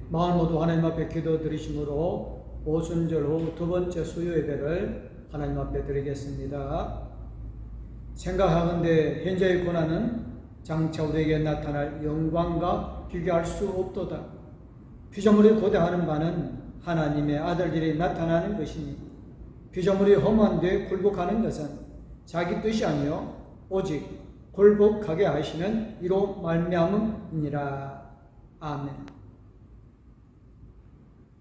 마을 모두 하나님 앞에 기도 드리심으로 오순절 후 두 번째 수요 예배를 하나님 앞에 드리겠습니다. 생각하건대 현재의 고난은 장차 우리에게 나타날 영광과 비교할 수 없도다. 피조물이 고대하는 바는 하나님의 아들들이 나타나는 것이니 피조물이 험한 데 굴복하는 것은 자기 뜻이 아니요 오직 굴복하게 하시는 이로 말미암음이니라. 아멘.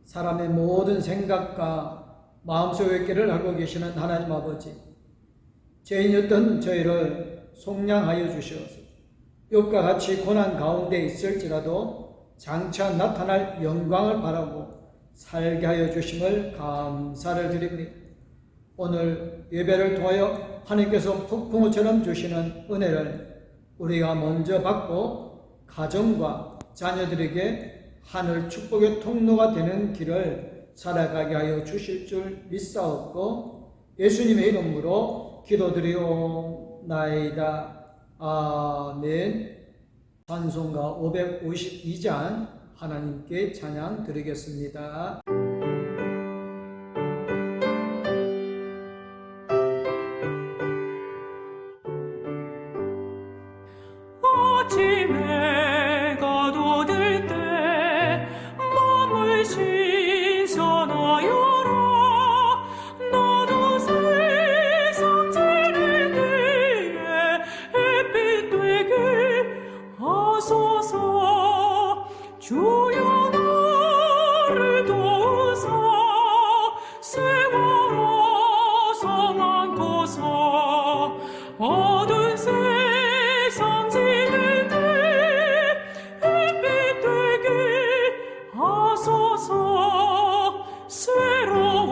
사람의 모든 생각과 마음속의 길을 알고 계시는 하나님 아버지, 죄인이었던 저희를 속량하여 주시옵소서. 욥과 같이 고난 가운데 있을지라도 장차 나타날 영광을 바라고 살게 하여 주심을 감사를 드립니다. 오늘 예배를 통하여 하나님께서 폭풍우처럼 주시는 은혜를 우리가 먼저 받고 가정과 자녀들에게 하늘 축복의 통로가 되는 길을 살아가게 하여 주실 줄 믿사옵고 예수님의 이름으로 기도드리옵나이다. 아멘. 찬송가 552장 하나님께 찬양 드리겠습니다. 아침에 가둬들 때 마음을 신선하여라. 나도 세상 지낼 때에 햇빛 되게 하소서. 주여 나를 도우사 세월호 성안고서 어두운 세상 지낼 때 햇빛 되게 하소서. 새로워는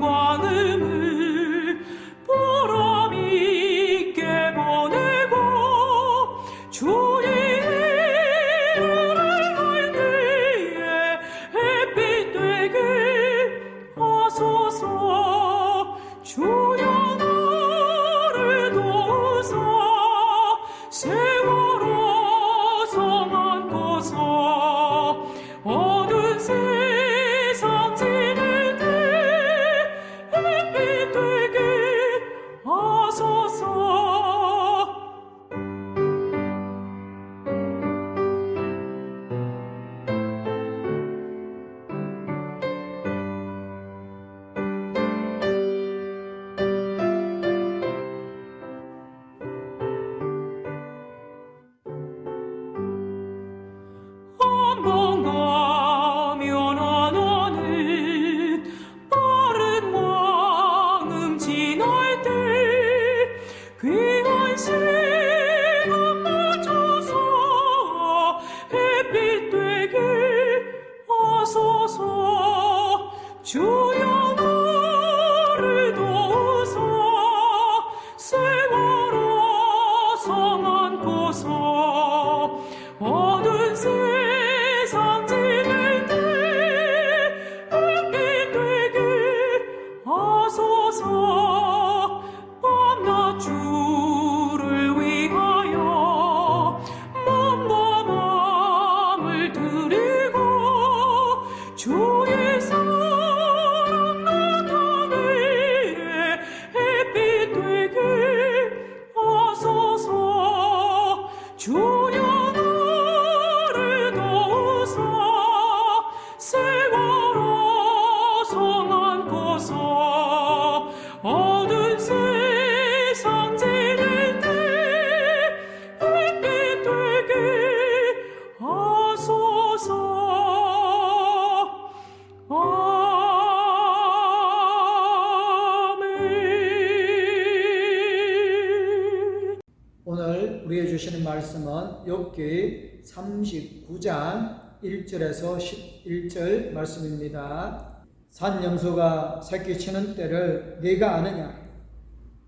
광음을 보람 있게 보내고 주의 이름을 할 때에 햇빛 되게 하소서. 주여 나를 도우사 세월호 성안고서 어두운 세상 지낼 때 햇빛 되게 하소서. 한번 가면 하나는 빠른 왕음 지날 때 귀한 시간 맞춰서 햇빛 되게 하소서. 주여 나를 도우사 세월호 성안고서 어두운 세상 지낼 때 햇빛 되게 하소서. 밤낮 주를 위하여 몸과 마음을 드리고 주의 사랑 나타내 햇빛 되게 하소서. 주여 나를 도우사 세월호 성안고서 어두운 세상 지낼 때 햇빛 되게 하소서. 아멘. 오늘 우리에게 주시는 말씀은 욥기 39장 1절에서 11절 말씀입니다. 산염소가 새끼 치는 때를 네가 아느냐?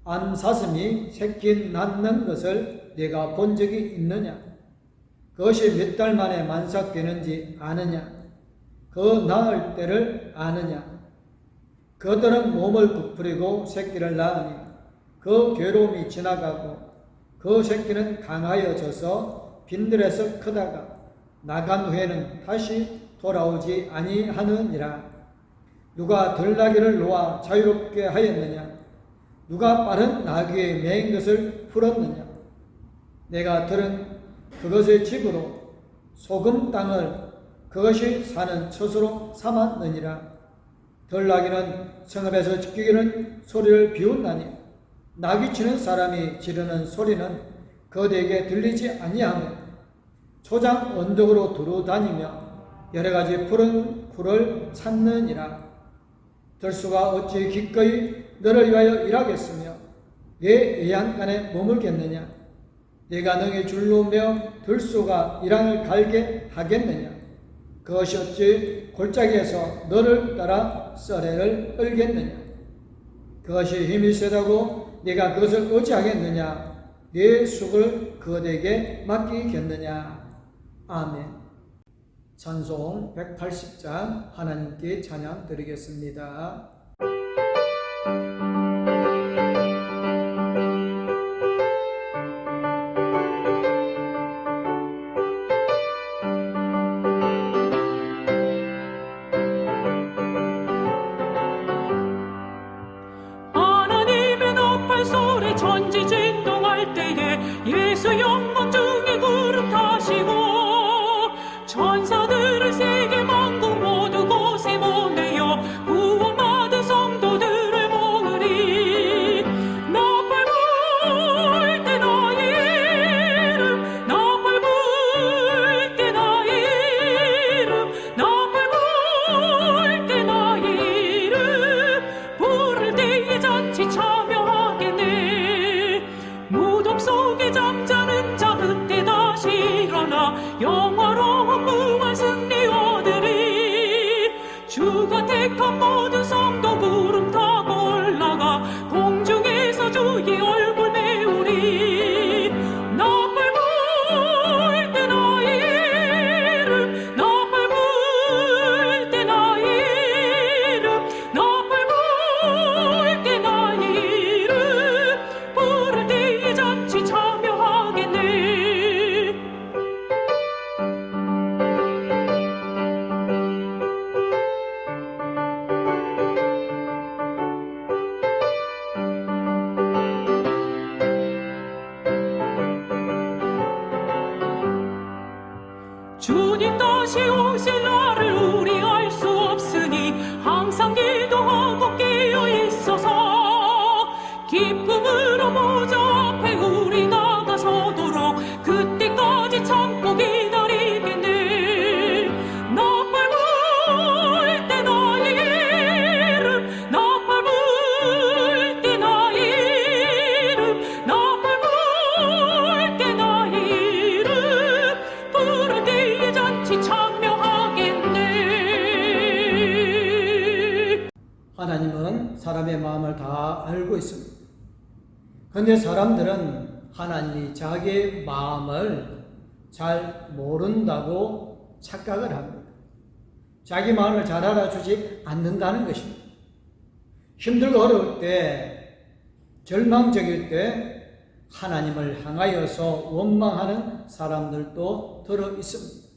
암사슴이 새끼 낳는 것을 네가 본 적이 있느냐? 그것이 몇 달 만에 만삭되는지 아느냐? 그 낳을 때를 아느냐? 그들은 몸을 부풀리고 새끼를 낳으니 그 괴로움이 지나가고 그 새끼는 강하여져서 빈들에서 크다가 나간 후에는 다시 돌아오지 아니하느니라. 누가 들나귀를 놓아 자유롭게 하였느냐? 누가 빠른 나귀에 매인 것을 풀었느냐? 내가 들은 그것의 집으로 소금 땅을 그것이 사는 처소로 삼았느니라. 들나귀는 성읍에서 짖기는 소리를 비웃나니 나귀 치는 사람이 지르는 소리는 그들에게 들리지 아니하며 초장 언덕으로 두루 다니며 여러 가지 푸른 풀을 찾느니라. 들소가 어찌 기꺼이 너를 위하여 일하겠으며 내 애양간에 머물겠느냐? 내가 너의 줄로 매어 들소가 이랑을 갈게 하겠느냐? 그것이 어찌 골짜기에서 너를 따라 썰애를 끌겠느냐? 그것이 힘이 세다고 네가 그것을 어찌하겠느냐? 네 숙을 그들에게 맡기겠느냐? 아멘. 찬송 180장 하나님께 찬양 드리겠습니다. 하나님의 나팔 소리 천지 진동할 때에 예수 영광 중에 구름 타시고 천사들을 세계 만국 모두 곳에 보내어 구원받은 성도들을 모으리. 나팔 불 때 나의 이름 나팔 불 때 나의 이름 나팔 불 때 나의 이름 부를 때에 잔치 참여하겠네. 무덤 속에 잠자는 자 그때 다시 일어나 영화로운 무한 승리 얻으리. 주가 택한 모든 성도 구름 타고 올라가 공중에서 주의 얼굴 메우리. 나팔 불 때 나의 이름 나팔 불 때 나의 이름 나팔 불 때 나의 이름 부를 때에 잔치 참여하겠네. 주님 다시 오실 날을 우리 알 수 없으니 항상 기도하고 깨어 있어서 기쁨으로 보좌 앞에 우리 나가서도록 그때까지 참고 기다리겠네. 나팔 불 때 나의 이름 나팔 불 때 나의 이름 나팔 불 때 나의 이름 부를 때에 잔치 참여하겠네. 하나님은 사람의 마음을 다 알고 있습니다. 그런데 사람들은 하나님이 자기의 마음을 잘 모른다고 착각을 합니다. 자기 마음을 잘 알아주지 않는다는 것입니다. 힘들고 어려울 때, 절망적일 때 하나님을 향하여서 원망하는 사람들도 들어 있습니다.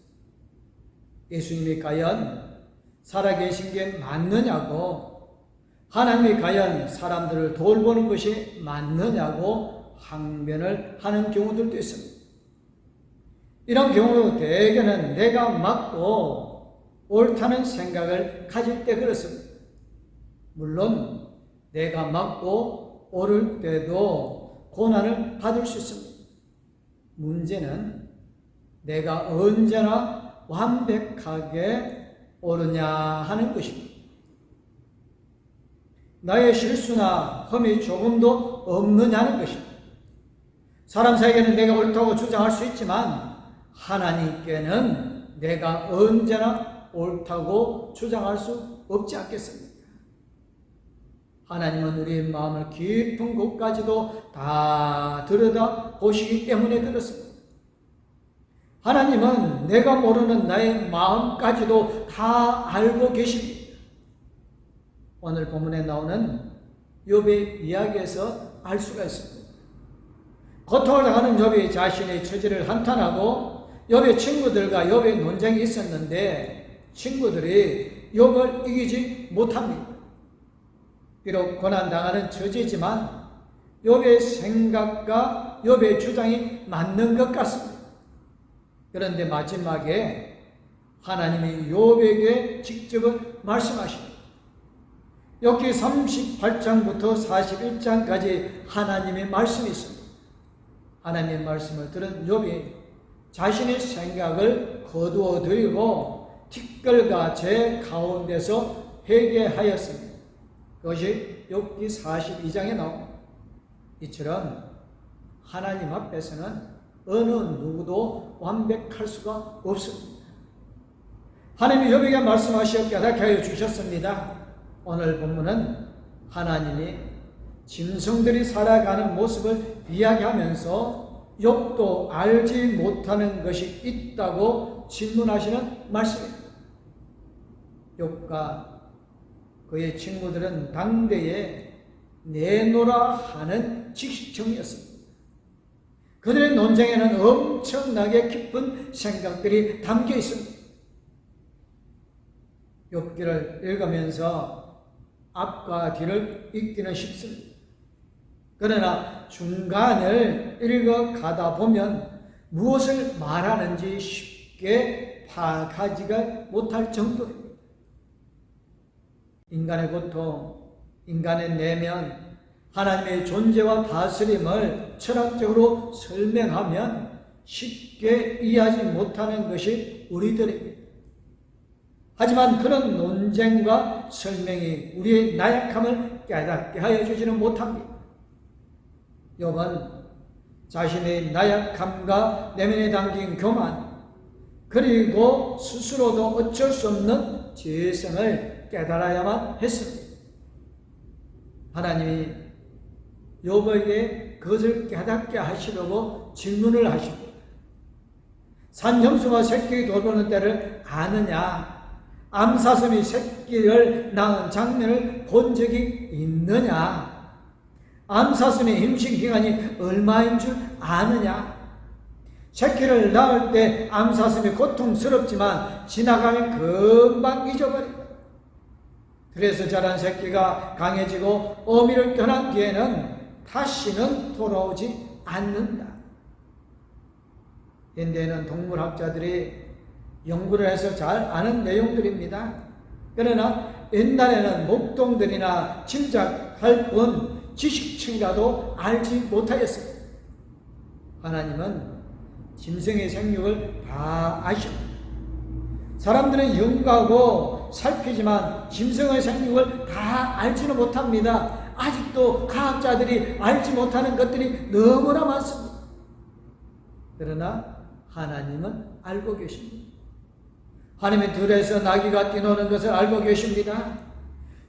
예수님이 과연 살아계신 게 맞느냐고, 하나님이 과연 사람들을 돌보는 것이 맞느냐고 항변을 하는 경우들도 있습니다. 이런 경우 대개는 내가 맞고 옳다는 생각을 가질 때 그렇습니다. 물론 내가 맞고 옳을 때도 고난을 받을 수 있습니다. 문제는 내가 언제나 완벽하게 옳으냐 하는 것입니다. 나의 실수나 흠이 조금도 없느냐는 것입니다. 사람 사이에는 내가 옳다고 주장할 수 있지만 하나님께는 내가 언제나 옳다고 주장할 수 없지 않겠습니까? 하나님은 우리의 마음을 깊은 곳까지도 다 들여다 보시기 때문에 그렇습니다. 하나님은 내가 모르는 나의 마음까지도 다 알고 계십니다. 오늘 본문에 나오는 욥의 이야기에서 알 수가 있습니다. 고통을 당하는 욥이 자신의 처지를 한탄하고 욥의 친구들과 욥의 논쟁이 있었는데 친구들이 욥을 이기지 못합니다. 비록 고난당하는 처지지만 욥의 생각과 욥의 주장이 맞는 것 같습니다. 그런데 마지막에 하나님이 욥에게 직접 말씀하십니다. 욥기 38장부터 41장까지 하나님의 말씀이 있습니다. 하나님의 말씀을 들은 욥이 자신의 생각을 거두어 들이고 티끌과 재 가운데서 회개하였습니다. 그것이 욥기 42장에 나옵니다. 이처럼 하나님 앞에서는 어느 누구도 완벽할 수가 없습니다. 하나님이 욥에게 말씀하시어 깨닫게 하여 주셨습니다. 오늘 본문은 하나님이 짐승들이 살아가는 모습을 이야기하면서 욥도 알지 못하는 것이 있다고 질문하시는 말씀입니다. 욥과 그의 친구들은 당대에 내노라 하는 지식층이었습니다. 그들의 논쟁에는 엄청나게 깊은 생각들이 담겨 있습니다. 욥기를 읽으면서 앞과 뒤를 읽기는 쉽습니다. 그러나 중간을 읽어가다 보면 무엇을 말하는지 쉽게 파악하지가 못할 정도입니다. 인간의 고통, 인간의 내면, 하나님의 존재와 다스림을 철학적으로 설명하면 쉽게 이해하지 못하는 것이 우리들입니다. 하지만 그런 논쟁과 설명이 우리의 나약함을 깨닫게 하여 주지는 못합니다. 욥은 자신의 나약함과 내면에 담긴 교만, 그리고 스스로도 어쩔 수 없는 죄성을 깨달아야만 했습니다. 하나님이 욥에게 그것을 깨닫게 하시려고 질문을 하십니다. 산염소가 새끼 돌보는 때를 아느냐? 암사슴이 새끼를 낳은 장면을 본 적이 있느냐? 암사슴의 임신 기간이 얼마인 줄 아느냐? 새끼를 낳을 때 암사슴이 고통스럽지만 지나가면 금방 잊어버립니다. 그래서 자란 새끼가 강해지고 어미를 떠난 뒤에는 다시는 돌아오지 않는다. 현대에는 동물학자들이 연구를 해서 잘 아는 내용들입니다. 그러나 옛날에는 목동들이나 짐작할 뿐 지식층이라도 알지 못하였습니다. 하나님은 짐승의 생육을 다 아십니다. 사람들은 연구하고 살피지만 짐승의 생육을 다 알지는 못합니다. 아직도 과학자들이 알지 못하는 것들이 너무나 많습니다. 그러나 하나님은 알고 계십니다. 하나님의 들에서 나귀가 뛰노는 것을 알고 계십니다.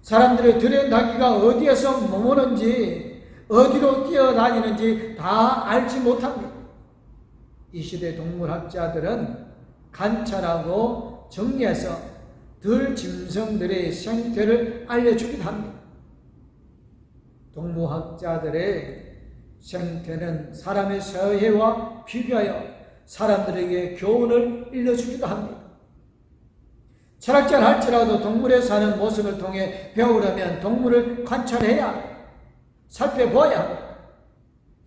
사람들의 들의 나귀가 어디에서 머무는지, 어디로 뛰어다니는지 다 알지 못합니다. 이 시대 동물학자들은 관찰하고 정리해서 들 짐승들의 생태를 알려주기도 합니다. 동물학자들의 생태는 사람의 서해와 비교하여 사람들에게 교훈을 일러주기도 합니다. 철학자를 할지라도 동물에 사는 모습을 통해 배우려면 동물을 관찰해야, 살펴보아야 합니다.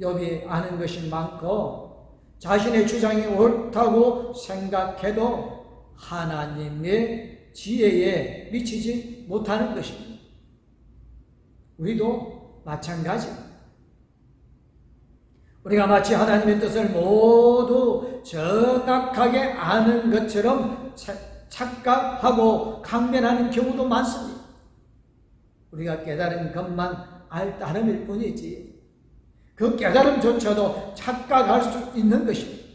욥이 아는 것이 많고 자신의 주장이 옳다고 생각해도 하나님의 지혜에 미치지 못하는 것입니다. 우리도 마찬가지입니다. 우리가 마치 하나님의 뜻을 모두 정확하게 아는 것처럼 착각하고 강변하는 경우도 많습니다. 우리가 깨달은 것만 알 따름일 뿐이지 그 깨달음조차도 착각할 수 있는 것입니다.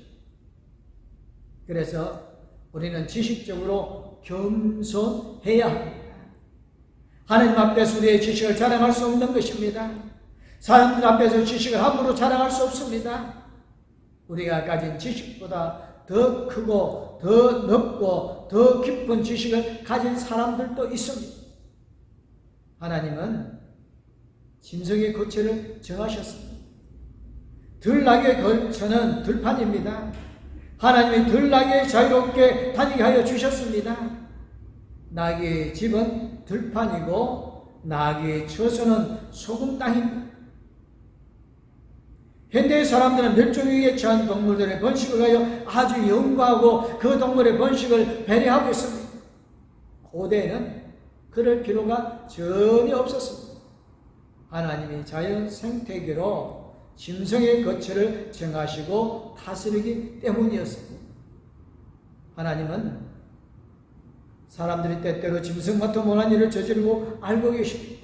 그래서 우리는 지식적으로 겸손해야 합니다. 하나님 앞에서 우리의 지식을 자랑할 수 없는 것입니다. 사람들 앞에서 지식을 함부로 자랑할 수 없습니다. 우리가 가진 지식보다 더 크고 더 넓고 더 깊은 지식을 가진 사람들도 있습니다. 하나님은 짐승의 거처를 정하셨습니다. 들나귀의 거처는 들판입니다. 하나님이 들나귀에 자유롭게 다니게 하여 주셨습니다. 나귀의 집은 들판이고 나귀의 처소는 소금 땅입니다. 현대의 사람들은 멸종위기에 처한 동물들의 번식을 하여 아주 연구하고 그 동물의 번식을 배려하고 있습니다. 고대에는 그럴 필요가 전혀 없었습니다. 하나님이 자연 생태계로 짐승의 거처를 정하시고 다스리기 때문이었습니다. 하나님은 사람들이 때때로 짐승과도 못한 일을 저지르고 알고 계십니다.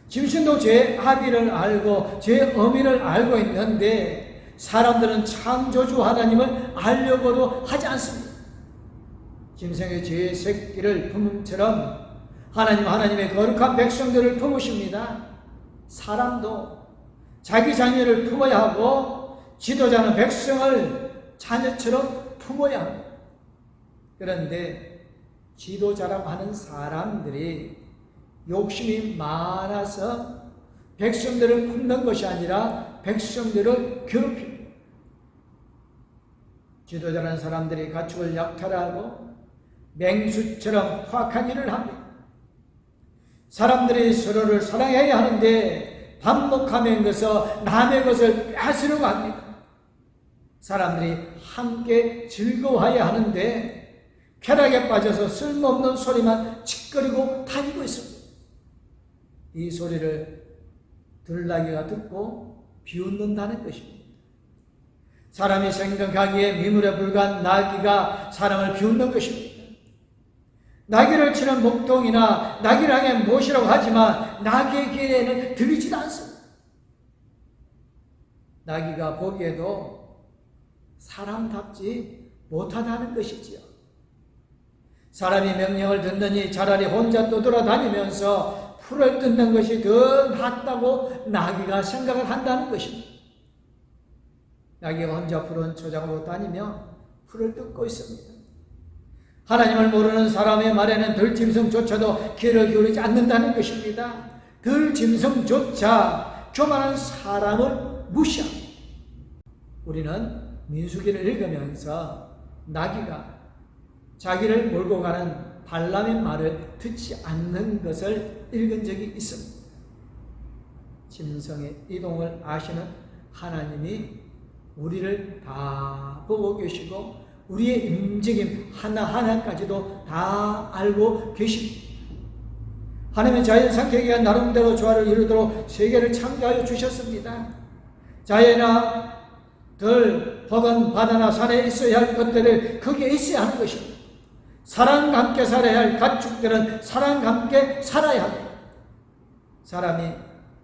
짐승도 제 합의를 알고 제 어미를 알고 있는데 사람들은 창조주 하나님을 알려고도 하지 않습니다. 짐승의 제 새끼를 품음처럼 하나님의 거룩한 백성들을 품으십니다. 사람도 자기 자녀를 품어야 하고 지도자는 백성을 자녀처럼 품어야 합니다. 그런데 지도자라고 하는 사람들이 욕심이 많아서 백성들을 품는 것이 아니라 백성들을 괴롭힙니다. 지도자라는 사람들이 가축을 약탈하고 맹수처럼 포악한 일을 합니다. 사람들이 서로를 사랑해야 하는데 반복하면서 남의 것을 빼앗으려고 합니다. 사람들이 함께 즐거워해야 하는데 쾌락에 빠져서 쓸모없는 소리만 칙거리고 다니고 있습니다. 이 소리를 들나귀가 듣고 비웃는다는 것입니다. 사람이 생각하기에 미물에 불과한 나귀가 사람을 비웃는 것입니다. 나귀를 치는 목동이나 나귀를 향해 못이라고 하지만 나귀의 귀에는 들리지도 않습니다. 나귀가 보기에도 사람답지 못하다는 것이지요. 사람이 명령을 듣느니 차라리 혼자 떠돌아다니면서 풀을 뜯는 것이 더 낫다고 나귀가 생각을 한다는 것입니다. 나귀가 혼자 푸른 초장으로 다니며 풀을 뜯고 있습니다. 하나님을 모르는 사람의 말에는 들짐승조차도 귀를 기울이지 않는다는 것입니다. 들짐승조차 교만한 사람을 무시합니다. 우리는 민수기를 읽으면서 나귀가 자기를 몰고 가는 발람의 말을 듣지 않는 것을 읽은 적이 있습니다. 짐승의 이동을 아시는 하나님이 우리를 다 보고 계시고 우리의 움직임 하나하나까지도 다 알고 계십니다. 하나님은 자연 상태계가 나름대로 조화를 이루도록 세계를 창조하여 주셨습니다. 자연이나 들 혹은 바다나 산에 있어야 할 것들을 거기에 있어야 하는 것입니다. 사람과 함께 살아야 할 가축들은 사람과 함께 살아야 합니다. 사람이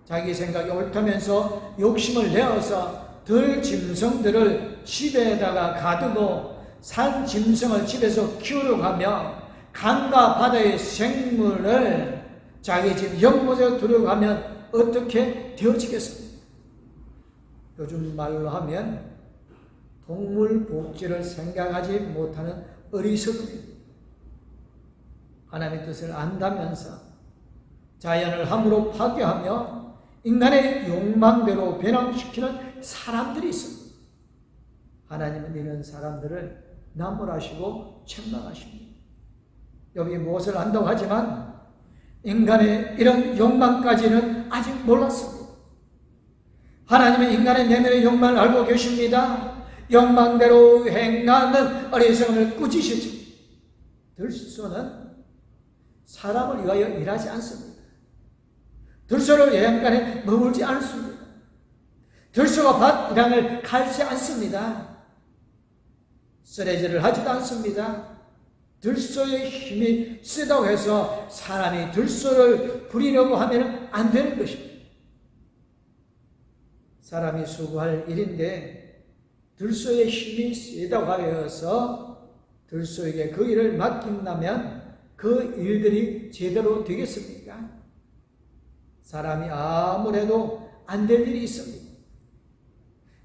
자기 생각이 옳다면서 욕심을 내어서 들 짐승들을 집에다가 가두고 산 짐승을 집에서 키우려고 하며 강과 바다의 생물을 자기 집 연못에 두려고 하면 어떻게 되어지겠습니까? 요즘 말로 하면 동물 복지를 생각하지 못하는 어리석음입니다. 하나님의 뜻을 안다면서 자연을 함부로 파괴하며 인간의 욕망대로 변형시키는 사람들이 있습니다. 하나님은 이런 사람들을 나무라시고 책망하십니다. 여기 무엇을 안다고 하지만 인간의 이런 욕망까지는 아직 몰랐습니다. 하나님은 인간의 내면의 욕망을 알고 계십니다. 욕망대로 행하는 어리석음을 꾸짖으시죠. 들소는 사람을 위하여 일하지 않습니다. 들소를 외양간에 머물지 않습니다. 들소가 밭 이랑을 갈지 않습니다. 쓰레기를 하지도 않습니다. 들소의 힘이 세다고 해서 사람이 들소를 부리려고 하면 안 되는 것입니다. 사람이 수고할 일인데 들소의 힘이 세다고 하여서 들소에게 그 일을 맡긴다면 그 일들이 제대로 되겠습니까? 사람이 아무래도 안 될 일이 있습니다.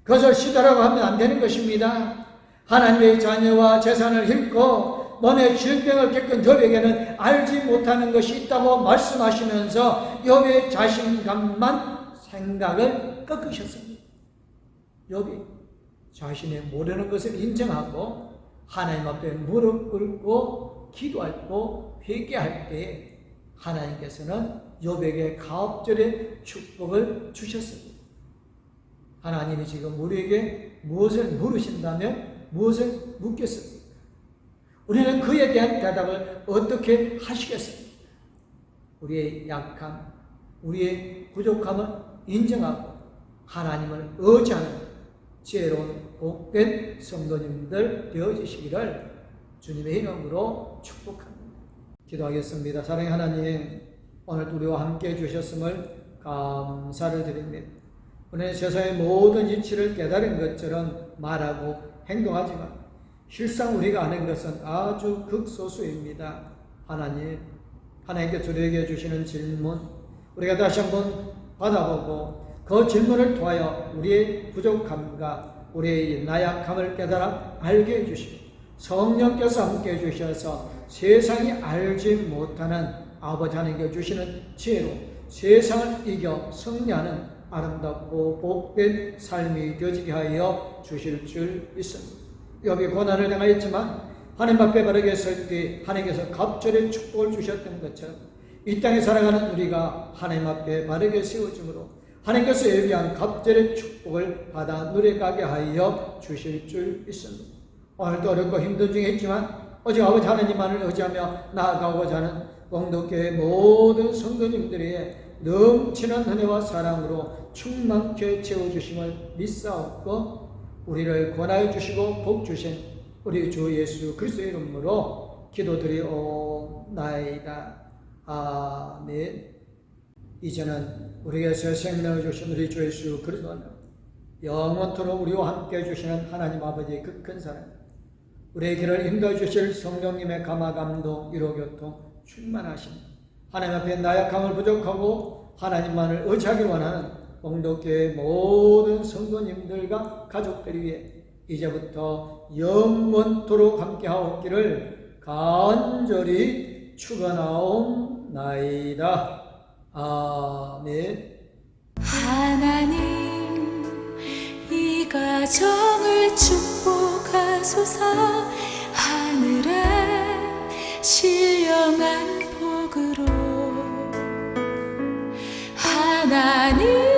그것을 시도라고 하면 안 되는 것입니다. 하나님의 자녀와 재산을 잃고 몸에 질병을 겪은 욥에게는 알지 못하는 것이 있다고 말씀하시면서 욥의 자신감만 생각을 꺾으셨습니다. 욥이 자신의 모르는 것을 인정하고 하나님 앞에 무릎 꿇고 기도하고 회개할 때 하나님께서는 욥에게 가업절의 축복을 주셨습니다. 하나님이 지금 우리에게 무엇을 물으신다면 무엇을 묻겠습니까? 우리는 그에 대한 대답을 어떻게 하시겠습니까? 우리의 약함, 우리의 부족함을 인정하고 하나님을 의지하는 지혜로운 복된 성도님들 되어주시기를 주님의 이름으로 축복합니다. 기도하겠습니다. 사랑의 하나님, 오늘 우리와 함께 해주셨음을 감사를 드립니다. 우리는 세상의 모든 이치를 깨달은 것처럼 말하고 행동하지만 실상 우리가 아는 것은 아주 극소수입니다. 하나님, 하나님께서 우리에게 주시는 질문, 우리가 다시 한번 받아보고 그 질문을 통하여 우리의 부족함과 우리의 나약함을 깨달아 알게 해주시고 성령께서 함께 해주셔서 세상이 알지 못하는 아버지 하나님께 주시는 지혜로 세상을 이겨 승리하는 아름답고 복된 삶이 되어지게 하여 주실 줄 믿습니다. 여기 고난을 당하였지만 하나님 앞에 바르게 설 때 하나님께서 갑절의 축복을 주셨던 것처럼 이 땅에 살아가는 우리가 하나님 앞에 바르게 세워짐으로 하나님께서 예비한 갑절의 축복을 받아 누려가게 하여 주실 줄 믿습니다. 오늘도 어렵고 힘든 중에 있지만 오직 아버지 하나님만을 의지하며 나아가고자 하는 공동교회 모든 성도님들의 넘치는 은혜와 사랑으로 충만케 채워주심을 믿사옵고 우리를 권하여 주시고 복 주신 우리 주 예수 그리스도의 이름으로 기도드리옵나이다. 아멘. 이제는 우리에게 생명을 주신 우리 주 예수 그리스도는 영원토록 우리와 함께 해주시는 하나님 아버지의 그 큰 사랑, 우리의 길을 인도해 주실 성령님의 감화 감동 위로 교통 충만하심, 하나님 앞에 나약함을 부족하고 하나님만을 의지하기 원하는 공동교회 모든 성도님들과 가족들 위해 이제부터 영원토록 함께하옵기를 간절히 축원하옵나이다. 아멘. 하나님, 이 가정을 축복하소서. 하늘에 신령한 복으로 하나님